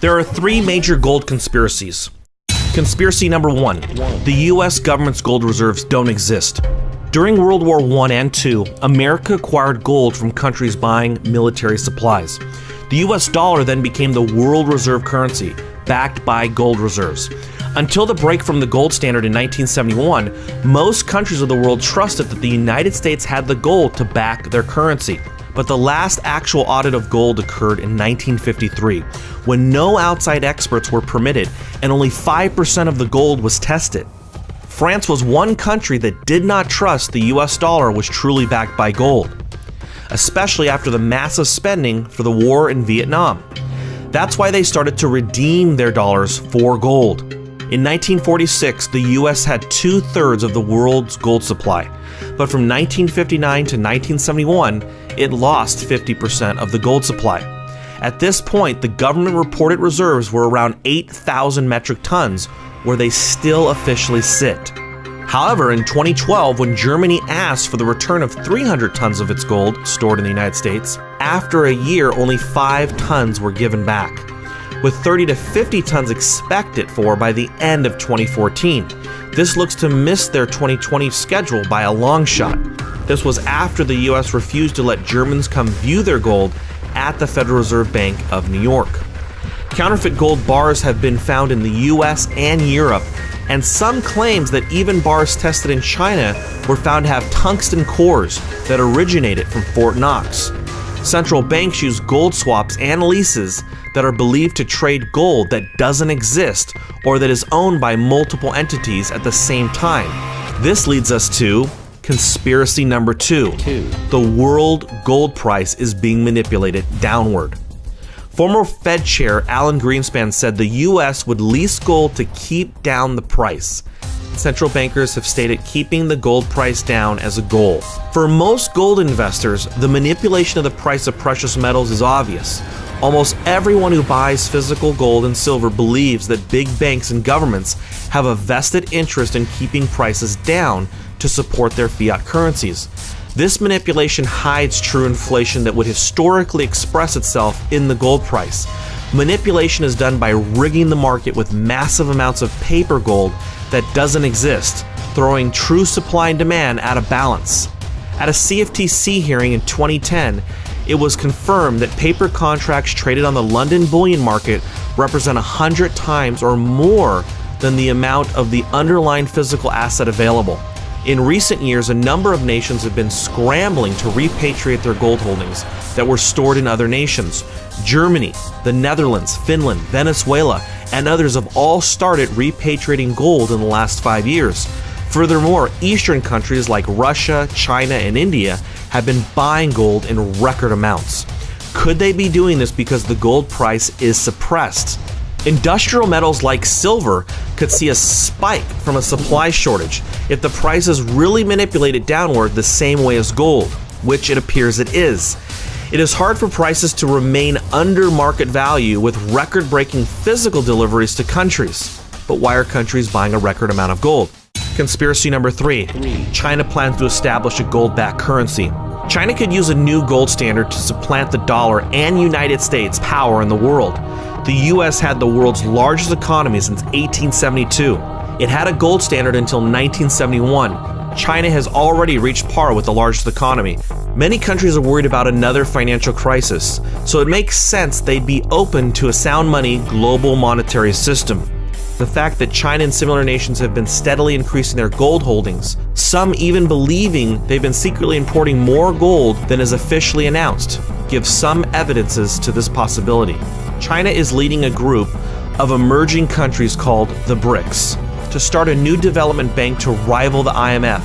There are three major gold conspiracies. Conspiracy number 1. The US government's gold reserves don't exist. During World War I and II, America acquired gold from countries buying military supplies. The US dollar then became the world reserve currency, backed by gold reserves. Until the break from the gold standard in 1971, most countries of the world trusted that the United States had the gold to back their currency. But the last actual audit of gold occurred in 1953, when no outside experts were permitted and only 5% of the gold was tested. France was one country that did not trust the US dollar was truly backed by gold, especially after the massive spending for the war in Vietnam. That's why they started to redeem their dollars for gold. In 1946, the US had 2/3 of the world's gold supply, but from 1959 to 1971, it lost 50% of the gold supply. At this point, the government reported reserves were around 8,000 metric tons, where they still officially sit. However, in 2012, when Germany asked for the return of 300 tons of its gold stored in the United States, after a year, only 5 tons were given back, with 30 to 50 tons expected for by the end of 2014. This looks to miss their 2020 schedule by a long shot. This was after the US refused to let Germans come view their gold at the Federal Reserve Bank of New York. Counterfeit gold bars have been found in the US and Europe, and some claims that even bars tested in China were found to have tungsten cores that originated from Fort Knox. Central banks use gold swaps and leases that are believed to trade gold that doesn't exist or that is owned by multiple entities at the same time. This leads us to conspiracy number 2. The world gold price is being manipulated downward. Former Fed Chair Alan Greenspan said the US would lease gold to keep down the price. Central bankers have stated keeping the gold price down as a goal. For most gold investors, the manipulation of the price of precious metals is obvious. Almost everyone who buys physical gold and silver believes that big banks and governments have a vested interest in keeping prices down to support their fiat currencies. This manipulation hides true inflation that would historically express itself in the gold price. Manipulation is done by rigging the market with massive amounts of paper gold that doesn't exist, throwing true supply and demand out of balance. At a CFTC hearing in 2010, it was confirmed that paper contracts traded on the London bullion market represent 100 times or more than the amount of the underlying physical asset available. In recent years, a number of nations have been scrambling to repatriate their gold holdings that were stored in other nations. Germany, the Netherlands, Finland, Venezuela, and others have all started repatriating gold in the last 5 years. Furthermore, Eastern countries like Russia, China, and India have been buying gold in record amounts. Could they be doing this because the gold price is suppressed? Industrial metals like silver could see a spike from a supply shortage if the price is really manipulated downward the same way as gold, which it appears it is. It is hard for prices to remain under market value with record-breaking physical deliveries to countries. But why are countries buying a record amount of gold? Conspiracy number 3. China plans to establish a gold-backed currency. China could use a new gold standard to supplant the dollar and United States' power in the world. The US had the world's largest economy since 1872. It had a gold standard until 1971. China has already reached par with the largest economy. Many countries are worried about another financial crisis, so it makes sense they'd be open to a sound money global monetary system. The fact that China and similar nations have been steadily increasing their gold holdings, some even believing they've been secretly importing more gold than is officially announced, gives some evidences to this possibility. China is leading a group of emerging countries called the BRICS to start a new development bank to rival the IMF.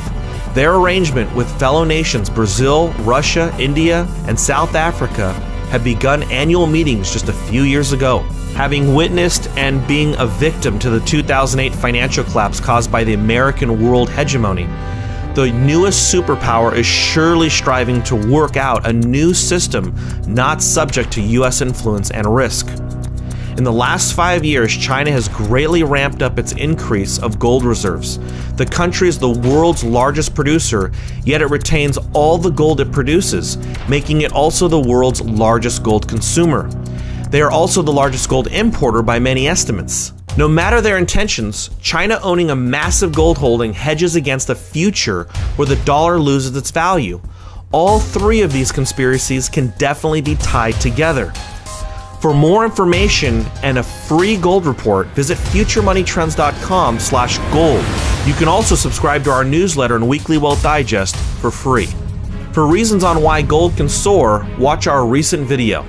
Their arrangement with fellow nations Brazil, Russia, India, and South Africa had begun annual meetings just a few years ago. Having witnessed and being a victim to the 2008 financial collapse caused by the American world hegemony, the newest superpower is surely striving to work out a new system not subject to US influence and risk. In the last 5 years, China has greatly ramped up its increase of gold reserves. The country is the world's largest producer, yet it retains all the gold it produces, making it also the world's largest gold consumer. They are also the largest gold importer by many estimates. No matter their intentions, China owning a massive gold holding hedges against a future where the dollar loses its value. All three of these conspiracies can definitely be tied together. For more information and a free gold report, visit futuremoneytrends.com/gold. You can also subscribe to our newsletter and weekly wealth digest for free. For reasons on why gold can soar, watch our recent video.